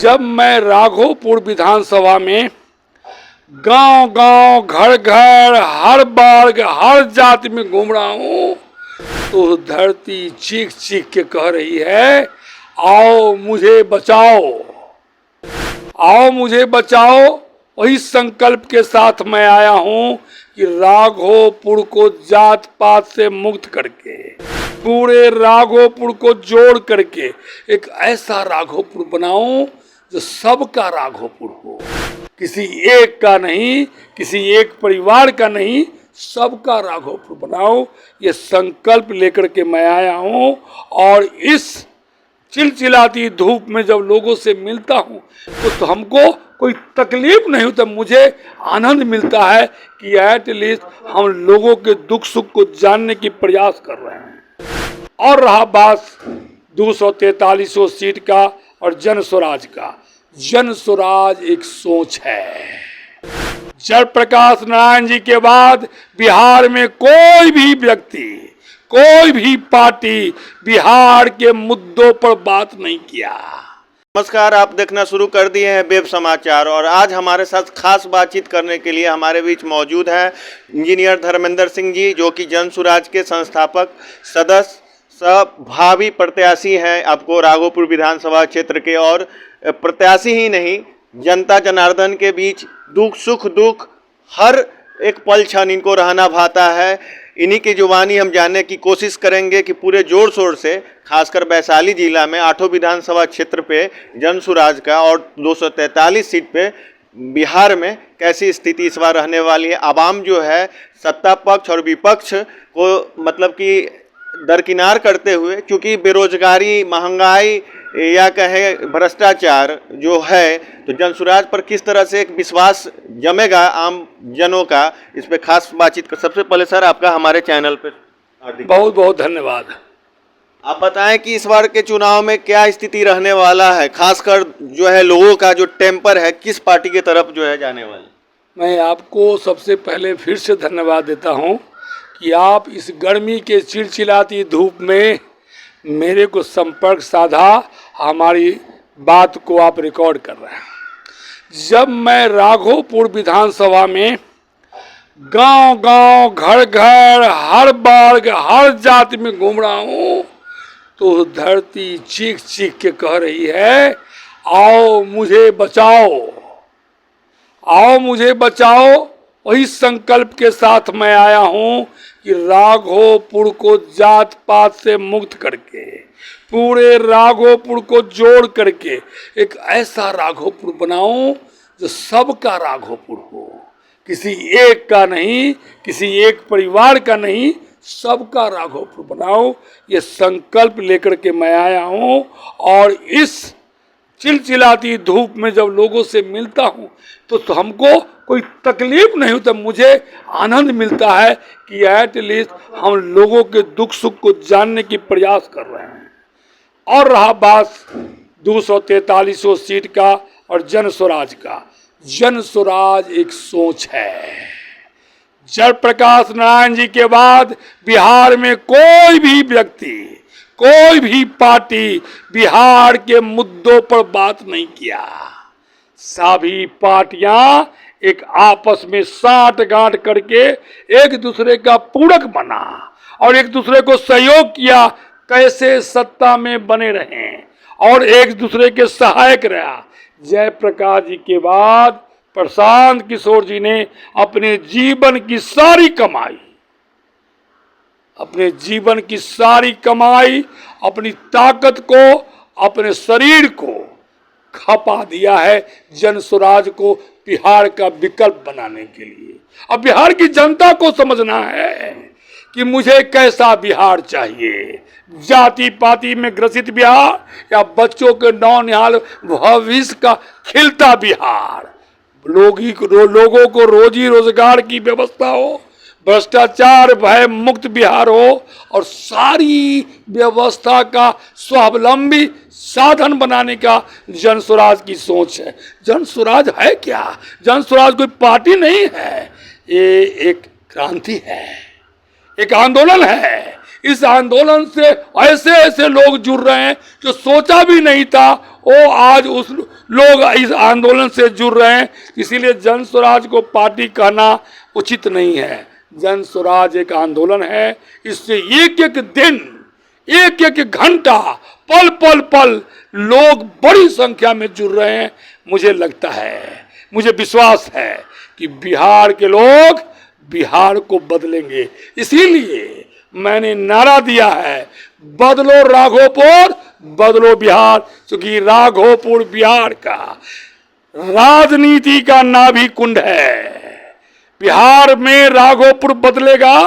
जब मैं राघोपुर विधानसभा में गांव गांव घर घर हर वर्ग हर जाति में घूम रहा हूं तो धरती चीख चीख के कह रही है, आओ मुझे बचाओ, आओ मुझे बचाओ। वही संकल्प के साथ मैं आया हूं कि राघोपुर को जात पात से मुक्त करके पूरे राघोपुर को जोड़ करके एक ऐसा राघोपुर बनाऊं जो सबका राघोपुर हो, किसी एक का नहीं, किसी एक परिवार का नहीं, सबका राघोपुर बनाओ। ये संकल्प लेकर के मैं आया हूं और इस चिलचिलाती धूप में जब लोगों से मिलता हूं तो हमको कोई तकलीफ नहीं होता, मुझे आनंद मिलता है कि एटलीस्ट हम लोगों के दुख सुख को जानने की प्रयास कर रहे हैं। और रहा बात 243 सीट का और जन स्वराज का, जन स्वराज एक सोच है। जयप्रकाश नारायण जी के बाद बिहार में कोई भी व्यक्ति, कोई भी पार्टी बिहार के मुद्दों पर बात नहीं किया। नमस्कार, आप देखना शुरू कर दिए हैं वेब समाचार और आज हमारे साथ खास बातचीत करने के लिए हमारे बीच मौजूद हैं इंजीनियर धर्मेंद्र सिंह जी, जो कि जन स्वराज के संस्थापक सदस्य भावी प्रत्याशी हैं आपको राघोपुर विधानसभा क्षेत्र के, और प्रत्याशी ही नहीं, जनता जनार्दन के बीच दुख सुख दुख हर एक पल क्षण इनको रहना भाता है। इन्हीं की जुबानी हम जानने की कोशिश करेंगे कि पूरे जोर शोर से खासकर वैशाली जिला में 8 विधानसभा क्षेत्र पे जन स्वराज का और 243 सीट पे बिहार में कैसी स्थिति इस बार रहने वाली है। आवाम जो है सत्ता पक्ष और विपक्ष को मतलब कि दरकिनार करते हुए, क्योंकि बेरोजगारी, महंगाई या कहे भ्रष्टाचार जो है, तो जन स्वराज पर किस तरह से एक विश्वास जमेगा आम जनों का, इस पे खास बातचीत कर। सबसे पहले सर आपका हमारे चैनल पे बहुत बहुत धन्यवाद। आप बताएं कि इस बार के चुनाव में क्या स्थिति रहने वाला है, खासकर जो है लोगों का जो टेम्पर है किस पार्टी की तरफ जो है जाने वाली। मैं आपको सबसे पहले फिर से धन्यवाद देता हूं कि आप इस गर्मी के चिलचिलाती धूप में मेरे को संपर्क साधा, हमारी बात को आप रिकॉर्ड कर रहे हैं। जब मैं राघोपुर विधानसभा में गांव गांव घर घर हर वर्ग हर जाति में घूम रहा हूं तो धरती चीख चीख के कह रही है, आओ मुझे बचाओ, आओ मुझे बचाओ। वही संकल्प के साथ मैं आया हूं कि राघोपुर को जात पात से मुक्त करके पूरे राघोपुर को जोड़ करके एक ऐसा राघोपुर बनाऊं जो सबका राघोपुर हो, किसी एक का नहीं, किसी एक परिवार का नहीं, सबका राघोपुर बनाओ। ये संकल्प लेकर के मैं आया हूं और इस चिलचिलाती धूप में जब लोगों से मिलता हूं तो हमको कोई तकलीफ नहीं होता, मुझे आनंद मिलता है कि एटलीस्ट हम लोगों के दुख सुख को जानने की प्रयास कर रहे हैं। और रहा बात 243 सीट का और जन स्वराज का, जन स्वराज एक सोच है। जयप्रकाश नारायण जी के बाद बिहार में कोई भी व्यक्ति, कोई भी पार्टी बिहार के मुद्दों पर बात नहीं किया। सभी पार्टियां एक आपस में साठ गांठ करके एक दूसरे का पूरक बना और एक दूसरे को सहयोग किया, कैसे सत्ता में बने रहें और एक दूसरे के सहायक रहा। जयप्रकाश जी के बाद प्रशांत किशोर जी ने अपने जीवन की सारी कमाई, अपने जीवन की सारी कमाई, अपनी ताकत को, अपने शरीर को खपा दिया है जन स्वराज को बिहार का विकल्प बनाने के लिए। अब बिहार की जनता को समझना है कि मुझे कैसा बिहार चाहिए, जाति पाति में ग्रसित बिहार या बच्चों के नौनिहाल भविष्य का खिलता बिहार, लोगों को रोजी रोजगार की व्यवस्था हो, भ्रष्टाचार भय मुक्त बिहार हो और सारी व्यवस्था का स्वावलंबी साधन बनाने का जन स्वराज की सोच है। जन स्वराज है क्या? जन स्वराज कोई पार्टी नहीं है, ये एक क्रांति है, एक आंदोलन है। इस आंदोलन से ऐसे ऐसे लोग जुड़ रहे हैं जो सोचा भी नहीं था, वो आज लोग इस आंदोलन से जुड़ रहे हैं, इसीलिए जन स्वराज को पार्टी कहना उचित नहीं है। जन स्वराज एक आंदोलन है, इससे एक एक दिन, एक एक घंटा, पल पल पल लोग बड़ी संख्या में जुड़ रहे हैं। मुझे लगता है, मुझे विश्वास है कि बिहार के लोग बिहार को बदलेंगे। इसीलिए मैंने नारा दिया है, बदलो राघोपुर, बदलो बिहार, क्योंकि राघोपुर बिहार का राजनीति का नाभि कुंड है। बिहार में राघोपुर बदलेगा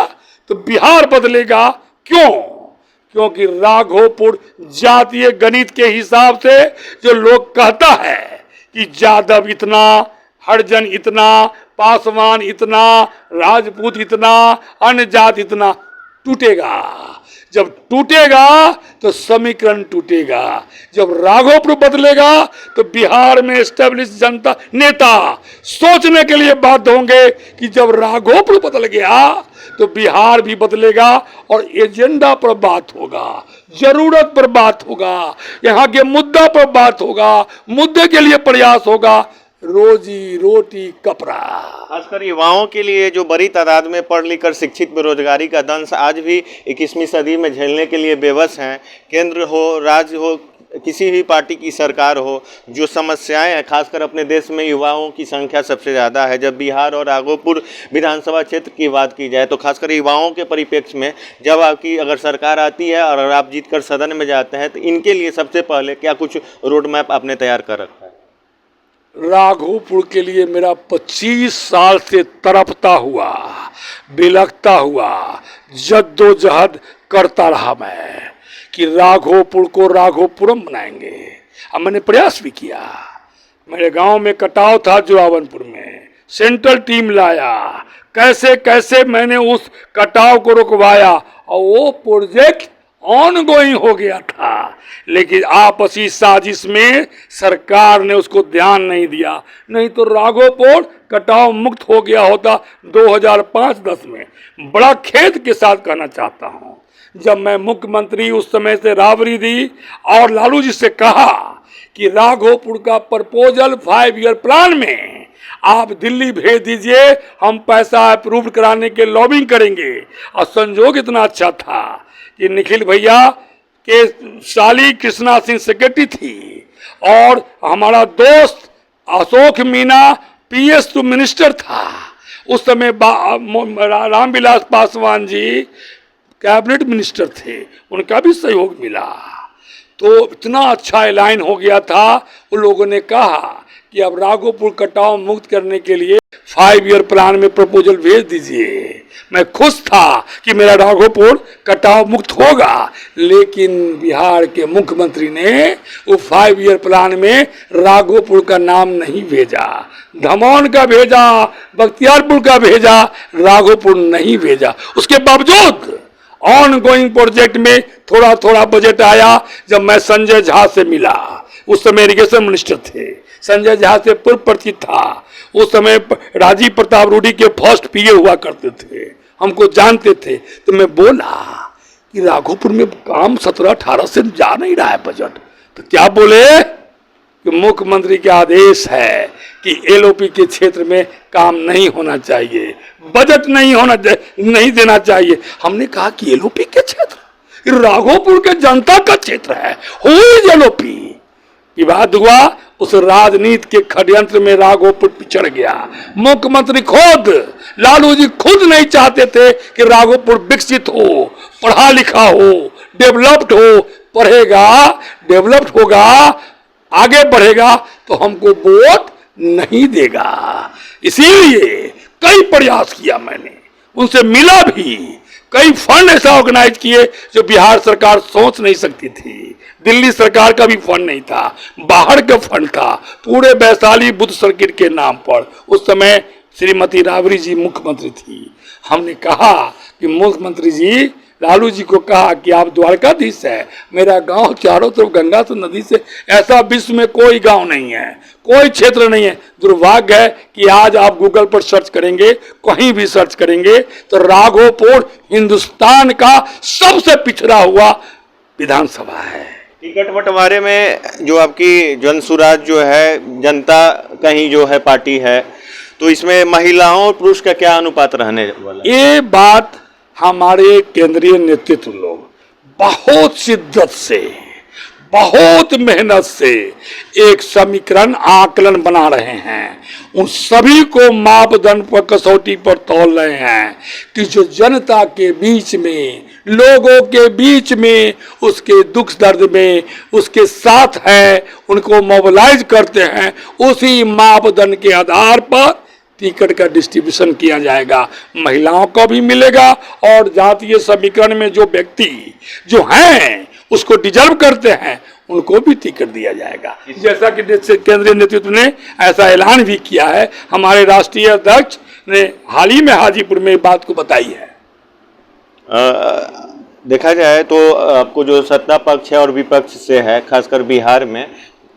तो बिहार बदलेगा। क्यों? क्योंकि राघोपुर जातीय गणित के हिसाब से जो लोग कहता है कि यादव इतना, हरिजन इतना, पासवान इतना, राजपूत इतना, अन्य जात इतना, टूटेगा। जब टूटेगा तो समीकरण टूटेगा। जब राघोपुर बदलेगा तो बिहार में एस्टेब्लिश जनता नेता सोचने के लिए बाध्य होंगे कि जब राघोपुर बदल गया तो बिहार भी बदलेगा, और एजेंडा पर बात होगा, जरूरत पर बात होगा, यहाँ के मुद्दा पर बात होगा, मुद्दे के लिए प्रयास होगा। रोजी रोटी कपड़ा, खासकर युवाओं के लिए जो बड़ी तादाद में पढ़ लिख कर शिक्षित बेरोजगारी का दंश आज भी 21वीं सदी में झेलने के लिए बेबस हैं। केंद्र हो, राज्य हो, किसी भी पार्टी की सरकार हो, जो समस्याएं हैं, खासकर अपने देश में युवाओं की संख्या सबसे ज़्यादा है। जब बिहार और राघोपुर विधानसभा क्षेत्र की बात की जाए तो खासकर युवाओं के परिप्रेक्ष्य में जब आपकी अगर सरकार आती है और आप जीतकर सदन में जाते हैं तो इनके लिए सबसे पहले क्या कुछ रोड मैप आपने तैयार कर रखा है? राघोपुर के लिए मेरा 25 साल से तड़पता हुआ, बिलखता हुआ, जद्दोजहद करता रहा मैं कि राघोपुर को राघोपुरम बनाएंगे। अब मैंने प्रयास भी किया। मेरे गांव में कटाव था जोरावनपुर में, सेंट्रल टीम लाया, कैसे कैसे मैंने उस कटाव को रुकवाया, और वो प्रोजेक्ट ऑन गोइंग हो गया था। लेकिन आपसी साजिश में सरकार ने उसको ध्यान नहीं दिया, नहीं तो राघोपुर कटाव मुक्त हो गया होता 2005-10 में। बड़ा खेद के साथ कहना चाहता हूं, जब मैं मुख्यमंत्री उस समय से राबड़ी दी और लालू जी से कहा कि राघोपुर का प्रपोजल 5 ईयर प्लान में आप दिल्ली भेज दीजिए, हम पैसा अप्रूव कराने के लॉबिंग करेंगे। और संजोग इतना अच्छा था कि निखिल भैया के साली कृष्णा सिंह सेक्रेटरी थी, और हमारा दोस्त Ashok Meena PS to minister था। उस समय रामविलास पासवान जी कैबिनेट मिनिस्टर थे, उनका भी सहयोग मिला। तो इतना अच्छा एलाइन हो गया था। उन लोगों ने कहा कि अब राघोपुर कटाव मुक्त करने के लिए 5 ईयर प्लान में प्रपोजल भेज दीजिए। मैं खुश था कि मेरा राघोपुर कटाव मुक्त होगा, लेकिन बिहार के मुख्यमंत्री ने वो 5 ईयर प्लान में राघोपुर का नाम नहीं भेजा, धमौन का भेजा, बख्तियारपुर का भेजा, राघोपुर नहीं भेजा। उसके बावजूद ऑन गोइंग प्रोजेक्ट में थोड़ा थोड़ा बजट आया। जब मैं संजय झा से मिला, उस समय इरिगेशन मिनिस्टर थे, संजय झा से पूर्व परिचित था, उस समय राजीव प्रताप रूडी के फर्स्ट PA हुआ करते थे, हमको जानते थे। तो मैं बोला कि राघोपुर में काम 17-18 से जा नहीं रहा है बजट। तो क्या बोले कि मुख्यमंत्री के आदेश है कि LOP के क्षेत्र में काम नहीं होना चाहिए, बजट नहीं देना चाहिए। हमने कहा कि LOP के क्षेत्र, राघोपुर के जनता का क्षेत्र है, हो LOP। विवाद हुआ, उस राजनीति के षड्यंत्र में राघोपुर पिछड़ गया। मुख्यमंत्री खुद, लालू जी खुद नहीं चाहते थे कि राघोपुर विकसित हो, पढ़ा लिखा हो, डेवलप्ड हो। पढ़ेगा, डेवलप्ड होगा, आगे बढ़ेगा तो हमको वोट नहीं देगा। इसीलिए कई प्रयास किया मैंने, उनसे मिला भी, कई फंड ऐसा ऑर्गेनाइज किए जो बिहार सरकार सोच नहीं सकती थी। दिल्ली सरकार का भी फंड नहीं था, बाहर का फंड था, पूरे वैशाली बुद्ध सर्किट के नाम पर। उस समय श्रीमती राबड़ी जी मुख्यमंत्री थी। हमने कहा कि मुख्यमंत्री जी, लालू जी को कहा कि आप द्वारकाधीश है, मेरा गांव चारों तरफ गंगा तो नदी से, ऐसा विश्व में कोई गांव नहीं है, कोई क्षेत्र नहीं है। दुर्भाग्य है कि आज आप गूगल पर सर्च करेंगे, कहीं भी सर्च करेंगे तो राघोपुर हिंदुस्तान का सबसे पिछड़ा हुआ विधानसभा है। टिकट बंटवारे में जो आपकी जन सुराज जो है, जनता कहीं जो है पार्टी है, तो इसमें महिलाओं और पुरुष का क्या अनुपात रहने वाला है? ये बात हमारे केंद्रीय नेतृत्व लोग बहुत शिद्दत से, बहुत मेहनत से एक समीकरण आकलन बना रहे हैं। उन सभी को मापदंड पर, कसौटी पर तौल रहे हैं कि जो जनता के बीच में, लोगों के बीच में, उसके दुख दर्द में उसके साथ है, उनको मोबिलाइज करते हैं। उसी मापदंड के आधार पर टिकट का डिस्ट्रीब्यूशन किया जाएगा। महिलाओं को भी मिलेगा और जातीय समीकरण में जो व्यक्ति जो हैं उसको डिजर्व करते हैं उनको भी टिकट दिया जाएगा। जैसा कि केंद्रीय नेतृत्व ने ऐसा ऐलान भी किया है। हमारे राष्ट्रीय अध्यक्ष ने हाल ही में हाजीपुर में बात को बताई है। देखा जाए तो आपको जो सत्ता पक्ष है और विपक्ष से है, खासकर बिहार में,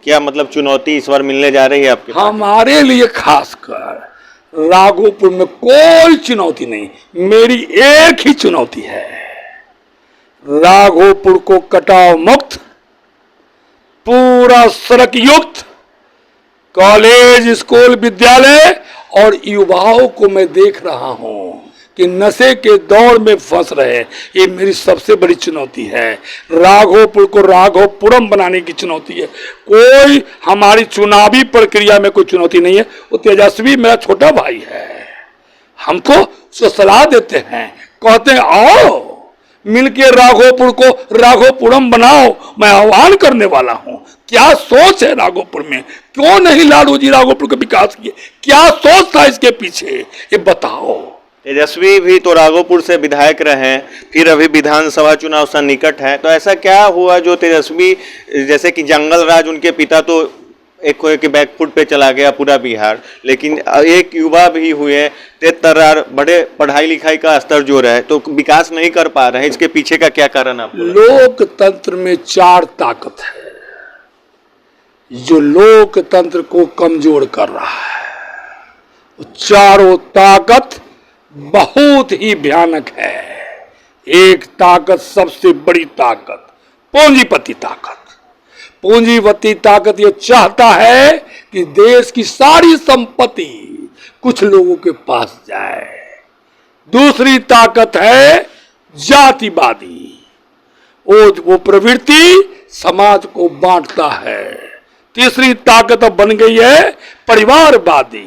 क्या मतलब चुनौती इस बार मिलने जा रही है आपके? हमारे लिए खासकर राघोपुर में कोई चुनौती नहीं, मेरी एक ही चुनौती है, राघोपुर को कटाव मुक्त, पूरा सड़क युक्त, कॉलेज, स्कूल, विद्यालय और युवाओं को मैं देख रहा हूं कि नशे के दौर में फंस रहे। ये मेरी सबसे बड़ी चुनौती है। राघोपुर को राघोपुरम बनाने की चुनौती है। कोई हमारी चुनावी प्रक्रिया में कोई चुनौती नहीं है। वो तेजस्वी मेरा छोटा भाई है, हमको सलाह देते हैं, कहते हैं आओ मिलके राघोपुर को राघोपुरम बनाओ। मैं आह्वान करने वाला हूं। क्या सोच है राघोपुर में? क्यों नहीं लालू जी राघोपुर का विकास किए? क्या सोच था इसके पीछे, ये बताओ। तेजस्वी भी तो राघोपुर से विधायक रहे, फिर अभी विधानसभा चुनाव सन्निकट है, तो ऐसा क्या हुआ जो तेजस्वी, जैसे कि जंगल राज उनके पिता तो एक के बैकफुट पे चला गया पूरा बिहार, लेकिन एक युवा भी हुए, तेज तर्रार, बड़े पढ़ाई लिखाई का स्तर जो रहे, तो विकास नहीं कर पा रहे। इसके पीछे का क्या कारण आपको? लोकतंत्र में 4 ताकत है जो लोकतंत्र को कमजोर कर रहा है। चारों ताकत बहुत ही भयानक है। एक ताकत, सबसे बड़ी ताकत, पूंजीपति ताकत। पूंजीपति ताकत ये चाहता है कि देश की सारी संपत्ति कुछ लोगों के पास जाए। दूसरी ताकत है जातिवादी, वो प्रवृत्ति समाज को बांटता है। तीसरी ताकत अब बन गई है परिवारवादी,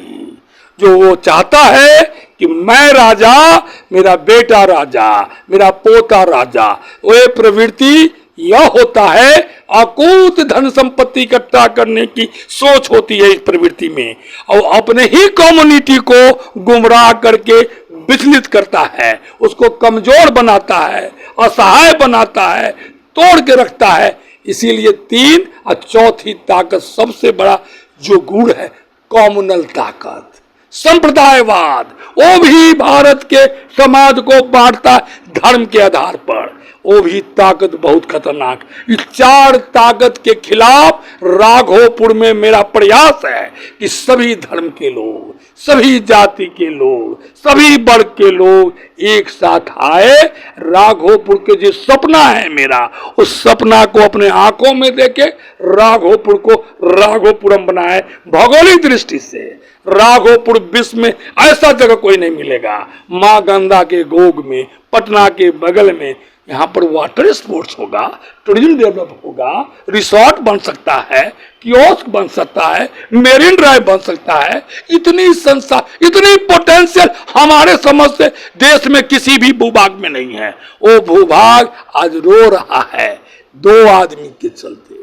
जो वो चाहता है कि मैं राजा, मेरा बेटा राजा, मेरा पोता राजा। वो प्रवृत्ति यह होता है, अकूत धन संपत्ति इकट्ठा करने की सोच होती है इस प्रवृत्ति में, और अपने ही कम्युनिटी को गुमराह करके विचलित करता है, उसको कमजोर बनाता है, असहाय बनाता है, तोड़ के रखता है। इसीलिए 3 और चौथी ताकत, सबसे बड़ा जो गुण है, कॉम्युनल ताकत, संप्रदायवाद। वो भी भारत के समाज को बांटता है धर्म के आधार पर। वो भी ताकत बहुत खतरनाक। इस 4 ताकत के खिलाफ राघोपुर में मेरा प्रयास है कि सभी धर्म के लोग, सभी जाति के लोग, सभी वर्ग के लोग एक साथ आए। राघोपुर के जो सपना है मेरा, उस सपना को अपने आंखों में देखे राघोपुर को राघोपुरम बनाए। भौगोलिक दृष्टि से राघोपुर विश्व में ऐसा जगह कोई नहीं मिलेगा। माँ गंगा के गोग में, पटना के बगल में, यहाँ पर वाटर स्पोर्ट्स होगा, टूरिज्म डेवलप होगा, रिसोर्ट बन सकता है, कियोस्क बन सकता है, मेरीन ड्राइव बन सकता है। इतनी संस्था, इतनी पोटेंशियल हमारे समझ से देश में किसी भी भूभाग में नहीं है। वो भूभाग आज रो रहा है 2 आदमी के चलते।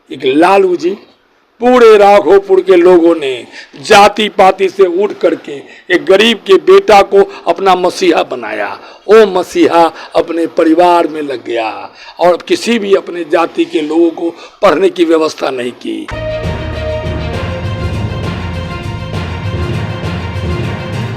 एक लालू जी, पूरे राघोपुर के लोगों ने जाति पाति से उठ करके एक गरीब के बेटा को अपना मसीहा बनाया। वो मसीहा अपने परिवार में लग गया और किसी भी अपने जाति के लोगों को पढ़ने की व्यवस्था नहीं की।